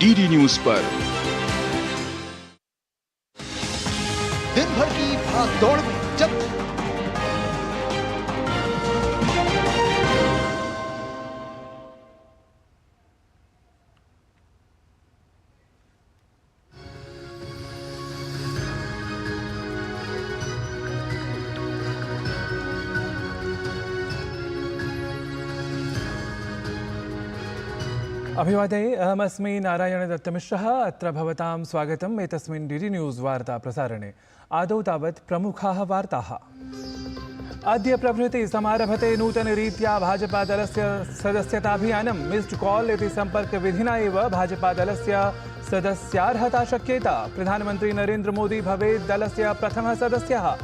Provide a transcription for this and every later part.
DD news पर दिन भर की भाग दौड़ में जब अभिवादये अहमस्मि नारायण दत्तमिश्रः अत्र भवतां स्वागतम् एतस्मिन् डीडी न्यूज़ वार्ता प्रसारणे आदौ तावत् प्रमुखाः वार्ताः। अद्य प्रभृति समारभते नूतनरीत्या भाजपादलस्य सदस्यताभियानं मिस्ड कॉल इति सम्पर्कविधिना एव भाजपादलस्य सदस्यार्हता शक्येत। प्रधानमन्त्री नरेन्द्र मोदी भवेत् दलस्य प्रथमः सदस्यः।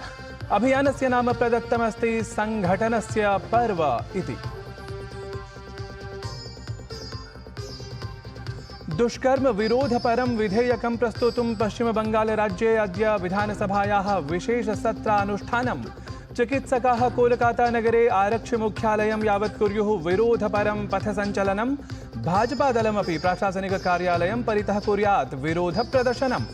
अभियानस्य नाम प्रदत्तमस्ति संघटनस्य पर्व इति। दुष्कर्म विरोधपरं विधेयकं प्रस्तोतुं पश्चिमबङ्गालराज्ये अद्य विधानसभायाः विशेषसत्रानुष्ठानम्। चिकित्सकाः कोलकातानगरे आरक्षिमुख्यालयं यावत् कुर्युः विरोधपरं पथसञ्चलनं। भाजपादलमपि प्रशासनिककार्यालयं परितः कुर्यात् विरोधप्रदर्शनम्।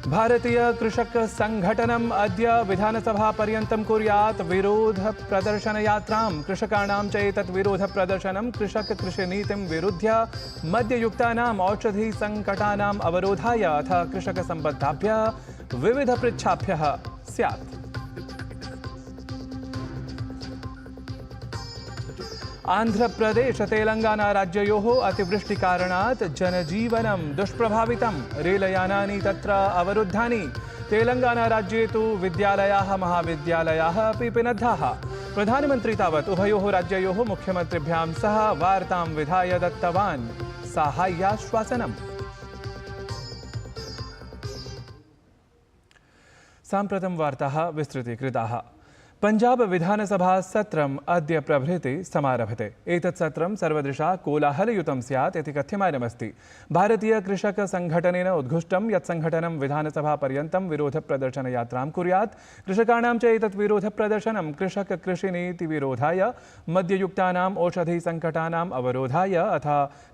भारतीय कृषक संघटनम् अद्य विधानसभा पर्यन्तं कुर्यात् विरोध प्रदर्शन यात्रां। कृषकाणां च एतत् विरोध प्रदर्शनं कृषक कृषिनीतिं विरुध्य मद्ययुक्तानाम् औषधि संकटानाम् अवरोधाय अथ कृषक सम्बद्धाभ्यः विविध पृच्छाभ्यः स्यात्। आन्ध्रप्रदेश तेलंगाना राज्ययोः अतिवृष्टिकारणात् जनजीवनं दुष्प्रभावितं। रेलयानानि तत्र अवरुद्धानि। तेलंगाना राज्ये तु विद्यालयाः महाविद्यालयाः अपि पिनद्धाः। प्रधानमन्त्री तावत् उभयोः राज्ययोः मुख्यमन्त्रिभ्यां सह वार्तां विधाय दत्तवान् साहाय्याश्वासनम्। साम्प्रतं वार्ताः विस्तृतीकृताः। पंजाब विधानसभा सत्रम् अद्य प्रभृति समारभते। एतत् सत्रं सर्वदृशा कोलाहलयुतं स्यात् इति कथ्यमानमस्ति। भारतीय कृषक संघटनेन उद्घुष्टं यत् संघटनं विधानसभापर्यन्तं विरोधप्रदर्शनयात्रां कुर्यात्। कृषकाणां च एतत् विरोधप्रदर्शनं कृषक कृषिनीतिविरोधाय मद्ययुक्तानाम् औषधि संकटानाम् अवरोधाय अथ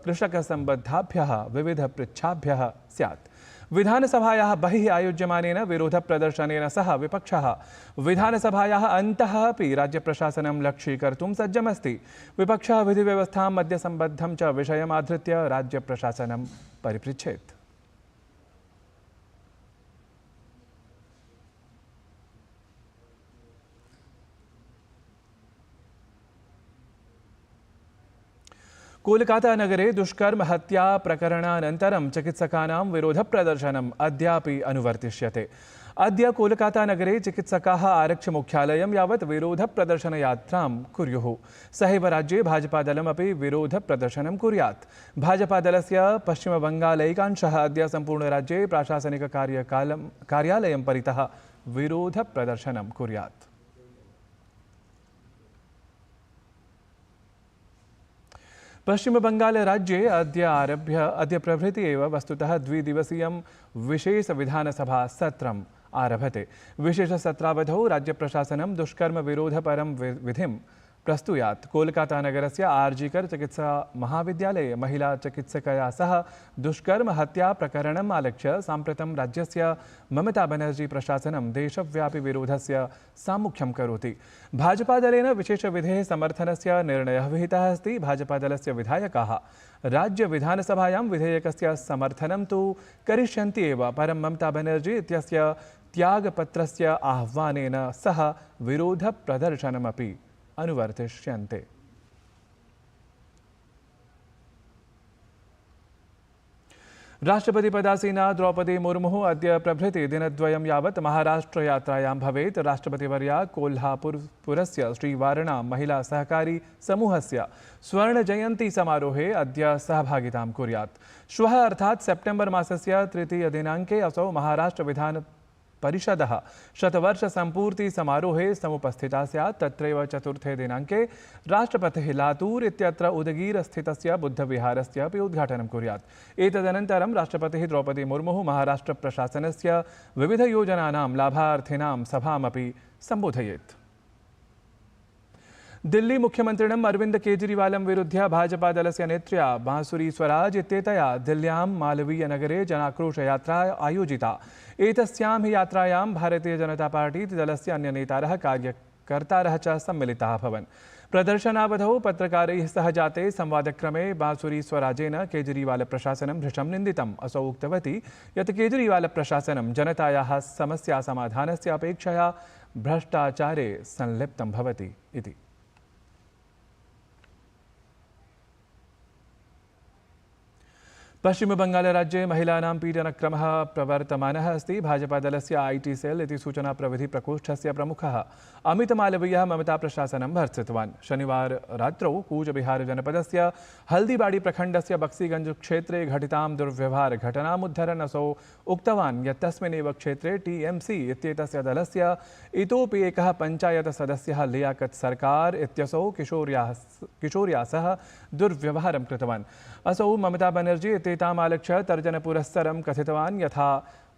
कृषकसम्बद्धाभ्यः विविधपृच्छाभ्यः स्यात्। विधानसभायाः बहिः आयोज्यमानेन विरोधप्रदर्शनेन सह विपक्षः विधानसभायाः अन्तः अपि राज्यप्रशासनं लक्ष्यीकर्तुं सज्जमस्ति। विपक्षः विधिव्यवस्थां मद्यसम्बद्धं च विषयमाधृत्य राज्यप्रशासनं परिपृच्छेत्। कोलकातानगरे दुष्कर्म हत्या प्रकरणानन्तरं चिकित्सकानां विरोधप्रदर्शनम् अद्यापि अनुवर्तिष्यते। अद्य कोलकातानगरे चिकित्सकाः आरक्षिमुख्यालयं यावत् विरोधप्रदर्शनयात्रां कुर्युः। सहैव राज्ये भाजपादलमपि विरोधप्रदर्शनं कुर्यात्। भाजपादलस्य पश्चिमबङ्गालैकांशः अद्य सम्पूर्णराज्ये प्राशासनिककार्यालयं परितः विरोधप्रदर्शनं कुर्यात्। पश्चिमबङ्गालराज्ये अद्य प्रभृति एव वस्तुतः द्विदिवसीयं विशेषविधानसभा सत्रम् आरभते। विशेषसत्रावधौ राज्यप्रशासनं दुष्कर्म विरोधपरं विधिं प्रस्तुयात्। कोलकातानगरस्य आर्जिकर चिकित्सा महाविद्यालये महिला चिकित्सकया सह दुष्कर्म हत्या प्रकरणम् आलक्ष्य साम्प्रतं राज्यस्य ममता बनर्जी प्रशासनं देशव्यापी विरोधस्य सामुख्यं करोति। भाजपादलेन विशेषविधेः समर्थनस्य निर्णयः विहितः अस्ति। भाजपादलस्य विधायकाः राज्यविधानसभायां विधेयकस्य समर्थनं तु करिष्यन्ति एव, परं ममता बनर्जी इत्यस्य त्यागपत्रस्य आह्वानेन सह विरोधप्रदर्शनमपि अनुवर्तिष्यन्ते। राष्ट्रपतिपदासीना द्रौपदी मुर्मु अद्य प्रभृति दिनद्वयं यावत् महाराष्ट्रयात्रायां भवेत्। राष्ट्रपतिवर्या कोल्हापुरस्य श्रीवारणा महिला सहकारी समूहस्य स्वर्णजयन्ती समारोहे अद्य सहभागितां कुर्यात्। श्वः अर्थात् सेप्टेम्बर् मासस्य 3. दिनाङ्के असौ महाराष्ट्र विधान परिषदः शतवर्षसम्पूर्तिसमारोहे समुपस्थिता स्यात्। तत्रैव चतुर्थे दिनाङ्के राष्ट्रपतिः लातूर् इत्यत्र उदगीरस्थितस्य बुद्धविहारस्य अपि उद्घाटनं कुर्यात्। एतदनन्तरं राष्ट्रपतिः द्रौपदी मुर्मुः महाराष्ट्रप्रशासनस्य विविधयोजनानां लाभार्थिनां सभामपि सम्बोधयेत्। दिल्ली मुख्यमन्त्रिणम् अरविन्द केजरीवालं विरुध्य भाजपादलस्य नेत्र्या बांसुरी स्वराज इत्येतया दिल्ल्यां मालवीयनगरे जनाक्रोशयात्रा आयोजिता। एतस्यां हि यात्रायां भारतीय जनता पार्टी दलस्य अन्यनेतारः कार्यकर्तारः च सम्मिलिताः अभवन्। प्रदर्शनावधौ पत्रकारैः सह जाते संवादक्रमे बांसुरी स्वराजेन केजरीवालप्रशासनं भृशं निन्दितम्। असौ उक्तवती यत् केजरीवालप्रशासनं जनतायाः समस्यासमाधानस्य अपेक्षया भ्रष्टाचारे संलिप्तं भवति इति। पश्चिमबङ्गालराज्ये महिलानां पीडनक्रमः प्रवर्तमानः अस्ति। भाजपादलस्य IT सेल् इति सूचनाप्रविधिप्रकोष्ठस्य प्रमुखः अमितमालवीयः ममताप्रशासनं भर्त्सितवान्। शनिवार रात्रौ कूचबिहारजनपदस्य हल्दीबाड़ी-प्रखण्डस्य बक्सीगञ्ज क्षेत्रे घटितां दुर्व्यवहारघटनामुद्धरन् असौ उक्तवान् यत् तस्मिन्नेव क्षेत्रे TMC इत्येतस्य दलस्य इतोपि एकः पञ्चायतसदस्यः लियाकत् सरकार इत्यसौ किशोर्या सह दुर्व्यवहारं कृतवान्। असौ ममता बनर्जी इत्येताम् आलक्ष्य तर्जनपुरस्सरं कथितवान् यथा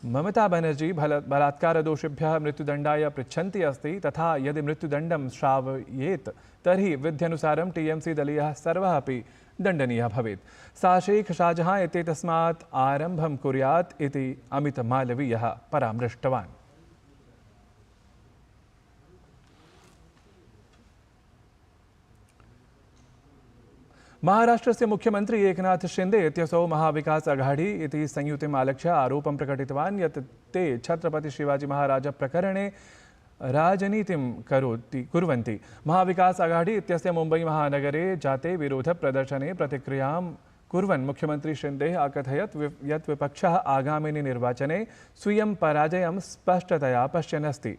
ममता बनर्जी बलात्कारदोषिभ्यः मृत्युदण्डाय पृच्छन्ती अस्ति तथा यदि मृत्युदण्डं श्रावयेत् तर्हि विध्यनुसारं TMC दलीयः सर्वः अपि दण्डनीयः भवेत्। सा शेख शाहजहां इत्येतस्मात् आरम्भं कुर्यात् इति अमितमालवीयः परामृष्टवान्। महाराष्ट्रस्य मुख्यमन्त्री एकनाथ शिंदे इत्यसौ महाविकास अघाड़ी इति संयुतिम् आलक्ष्य आरोपं प्रकटितवान् यत् ते छत्रपति शिवाजी महाराज प्रकरणे राजनीतिं कुर्वन्ति। महाविकास अघाड़ी इत्यस्य मुम्बई महानगरे जाते विरोधप्रदर्शने प्रतिक्रियां कुर्वन् मुख्यमन्त्री शिंदे अकथयत् यत् विपक्षः आगामिनि निर्वाचने स्वीयं पराजयं स्पष्टतया पश्यन् अस्ति।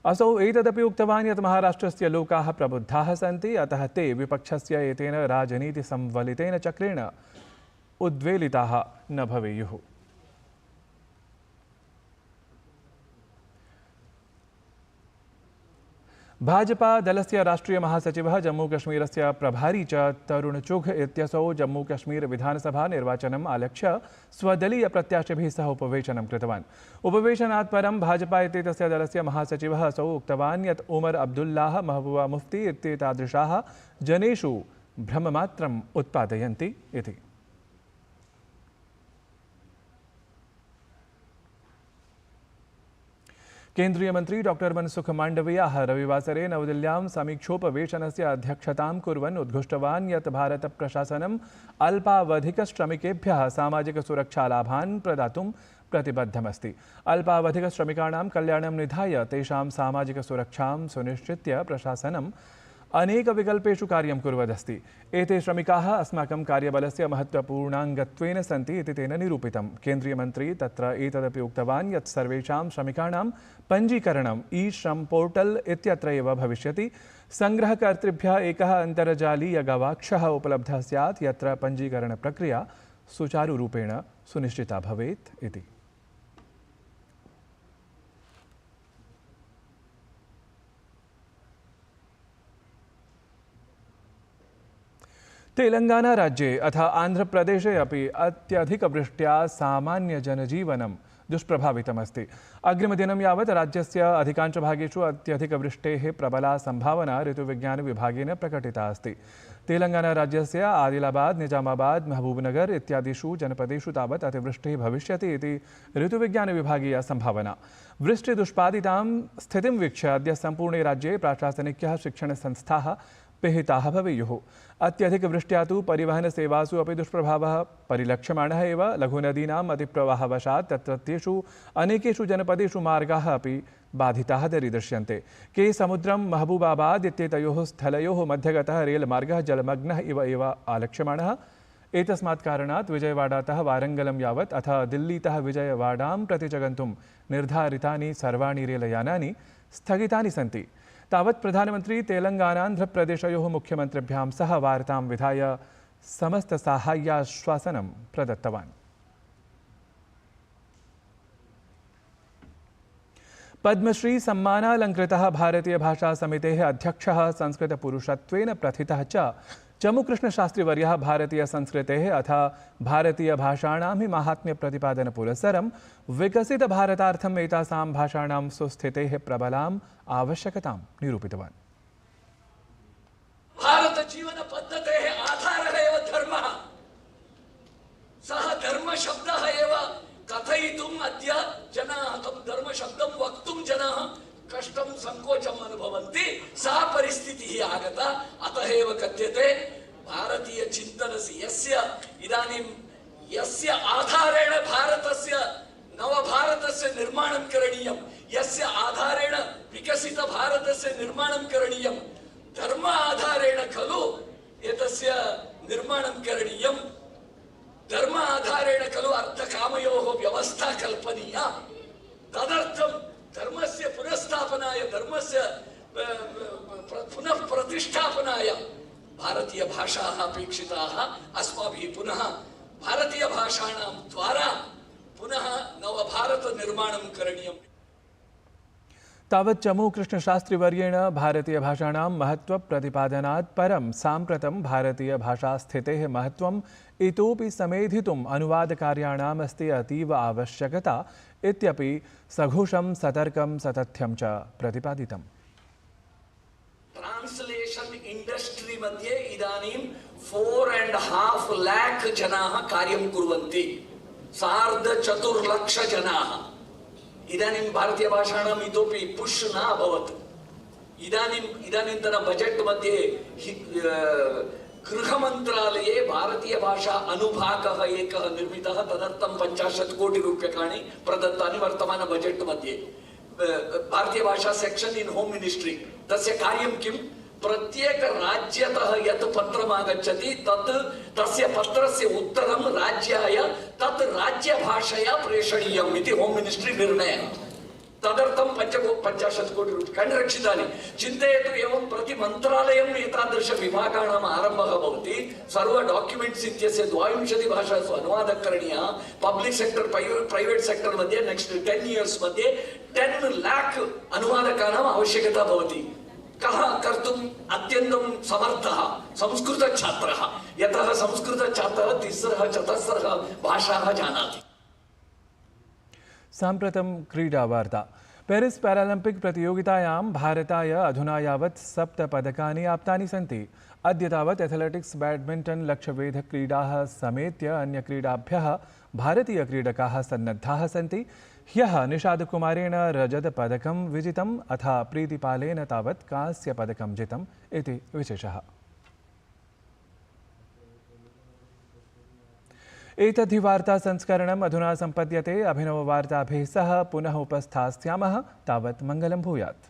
असौ एतदपि उक्तवान् यत् महाराष्ट्रस्य लोकाः प्रबुद्धाः सन्ति अतः ते विपक्षस्य एतेन राजनीतिसंवलितेन चक्रेण उद्वेलिताः न भवेयुः। भाजपा दलस्य राष्ट्रीय महासचिवः जम्मूकश्मीरस्य प्रभारी च तरुण चुघ इत्यसौ जम्मूकश्मीर विधानसभा निर्वाचनम् आलक्ष्य स्वदलीय प्रत्याशिभिः सह उपवेशनं कृतवान्। उपवेशनात् परं भाजपा इत्येतस्य दलस्य महासचिवः असौ उक्तवान् यत् उमर अब्दुल्लाह महबूबा मुफ्ती इत्येतादृशाः जनेषु भ्रममात्रम् उत्पादयन्ति इति। केन्द्रीय मंत्री डॉक्टर मनसुख मांडवियाः रविवासरे नवदिल्ल्यां समीक्षोपवेशनस्य अध्यक्षतां कुर्वन् उद्घोषितवान् यत् भारतप्रशासनम् अल्पावधिकश्रमिकेभ्यः सामाजिकसुरक्षालाभान् प्रदातुं प्रतिबद्धमस्ति। अल्पावधिकश्रमिकाणां कल्याणं निधाय तेषां सामाजिकसुरक्षां सुनिश्चित्य प्रशासनम् अनेकविकल्पेषु कार्यं कुर्वदस्ति। एते श्रमिकाः अस्माकं कार्यबलस्य महत्त्वपूर्णाङ्गत्वेन सन्ति इति तेन निरूपितम्। केन्द्रीयमन्त्री तत्र एतदपि उक्तवान् यत् सर्वेषां श्रमिकाणां पञ्जीकरणम् ई-श्रम पोर्टल इत्यत्र एव भविष्यति। सङ्ग्रहकर्तृभ्यः एकः अन्तर्जालीयगवाक्षः उपलब्धः स्यात् यत्र पञ्जीकरणप्रक्रिया सुचारुरूपेण सुनिश्चिता भवेत् इति। तेलंगाना राज्ये अथ आन्ध्रप्रदेशे अपि अत्यधिकवृष्ट्या सामान्य जनजीवनं दुष्प्रभावितमस्ति। अग्रिमदिनं यावत् राज्यस्य अधिकांशभागेषु अत्यधिकवृष्टेः प्रबला सम्भावना ऋतुविज्ञानविभागेन प्रकटिता अस्ति। तेलंगाना राज्यस्य आदिलाबाद, निजामाबाद, महबूबनगर इत्यादिषु जनपदेषु तावत् अतिवृष्टिः भविष्यति इति ऋतुविज्ञानविभागीया सम्भावना। वृष्टिदुष्पादितां स्थितिं वीक्ष्य अद्य सम्पूर्णे राज्ये प्राशासनिक्यः शिक्षणसंस्थाः पिहिताः भवेयुः। अत्यधिकवृष्ट्या तु परिवहनसेवासु अपि दुष्प्रभावः परिलक्ष्यमाणः एव। लघुनदीनाम् अतिप्रवाहवशात् तत्रत्येषु अनेकेषु जनपदेषु मार्गाः अपि बाधिताः दरीदृश्यन्ते। के समुद्रं महबूबाबाद इत्येतयोः स्थलयोः मध्यगतः रेलमार्गः जलमग्नः इव एव आलक्ष्यमाणः। एतस्मात् कारणात् विजयवाडातः वारङ्गलं यावत् अथ दिल्लीतः विजयवाडां प्रति च गन्तुं निर्धारितानि सर्वाणि रेलयानानि स्थगितानि सन्ति। तावत् प्रधानमन्त्री तेलंगानान्ध्रप्रदेशयोः मुख्यमन्त्रिभ्यां सह वार्तां विधाय पद्मश्री सम्मानालंकृतः भारतीय भाषा समितेः अध्यक्षः संस्कृतपुरुषत्वेन प्रथितः च चमुकृष्णशास्त्रीवर्यः भारतीय संस्कृतेः अथ भारतीय भाषाणां हि माहात्म्य प्रतिपादन पुरस्सरं विकसित भारतार्थम् एतासां भाषाणां सुस्थितेः प्रबलाम् आवश्यकतां निरूपितवान्। भारत जीवन पद्धतेः आधारः एव धर्मः। सः धर्मशब्दः एव कथयितुम् अद्य जनाः तं धर्मशब्दं वक्तुं जनाः कष्टं संकोचम् अनुभवन्ति। सा परिस्थितिः आगता। अतः एव कथ्यते भारतीय चिन्तनस्य यस्य आधारेण भारतस्य नवभारतस्य निर्माणं करणीयं, यस्य आधारेण विकसित भारतस्य निर्माणं करणीयं, धर्म आधारेण खलु एतस्य निर्माणं करणीयं। धर्म आधारेण खलु अर्थकामयोः व्यवस्था कल्पनीया। तदर्थं धर्मस्य पुनर्स्थापनाय, धर्मस्य पुनः प्रतिष्ठापनाय भारतीय भाषाः अपेक्षिताः। अस्माभिः पुनः भारतीय भाषाणां द्वारा पुनः नवभारत निर्माणं करणीयम्। तावत् चमुकृष्णशास्त्रीवर्येण भारतीय भाषाणां महत्त्वप्रतिपादनात् परं साम्प्रतं भारतीय भाषास्थितेः महत्त्वम् इतोपि समेधितुम् अनुवादकार्याणाम् अस्ति अतीव आवश्यकता इत्यपि सघोषं सतर्कं सतथ्यं च प्रतिपादितम्। ट्रांसलेशन इंडस्ट्री मध्ये इदानीं 4.5 लाख जनाः कार्यं कुर्वन्ति। 4.5 लाख जनाः। इदानीं भारतीय भाषाणाम् इतोपि पुष् न अभवत्। इदानीन्तन बजेट् मध्ये गृहमन्त्रालये भारतीय भाषा अनुभागः एकः निर्मितः। तदर्थं 50 कोटि रूप्यकाणि प्रदत्तानि वर्तमान बजेट् मध्ये। भारतीय भाषा सेक्शन इन होम मिनिस्ट्री तस्य कार्यं किं? प्रत्येक राज्यतः यत् पत्रम् आगच्छति तस्य पत्रस्य उत्तरं राज्याय तत् राज्यभाषया प्रेषणीयम् इति होम मिनिस्ट्री निर्णयः। तदर्थं 50 कोटि रूप्यकाणि रक्षितानि। चिन्तयतु, एवं प्रति मन्त्रालयम् एतादृश विभागानाम् आरम्भः भवति। सर्व डॉक्युमेंट्स् इत्यस्य 22 भाषासु अनुवादः करणीयः। पब्लिक सेक्टर प्रैवेट सेक्टर मध्ये नेक्स्ट 10 इयर्स् मध्ये 10 लाख अनुवादकानाम् आवश्यकता भवति। कः कर्तुम् अत्यन्तं समर्थः? संस्कृत छात्रः। यतः संस्कृत छात्रः 3-4 भाषाः जानाति। साम्प्रतं क्रीडावार्ता। पेरिस् पैरालम्पिक् प्रतियोगितायां भारताय अधुना यावत् 7 पदकानि आप्तानि सन्ति। अद्य तावत् एथलेटिक्स्, बैडमिण्टन्, लक्ष्यवेधक्रीडाः समेत्य अन्यक्रीडाभ्यः भारतीयक्रीडकाः सन्नद्धाः सन्ति। ह्यः निषादकुमारेण रजतपदकं विजितम् अथ प्रीतिपालेन तावत् कांस्यपदकं जितम् इति विशेषः। एतद्धि वार्ता संस्करणम् अधुना सम्पद्यते। अभिनववार्ताभिः सह पुनः उपस्थास्यामः। तावत् मङ्गलं भूयात्।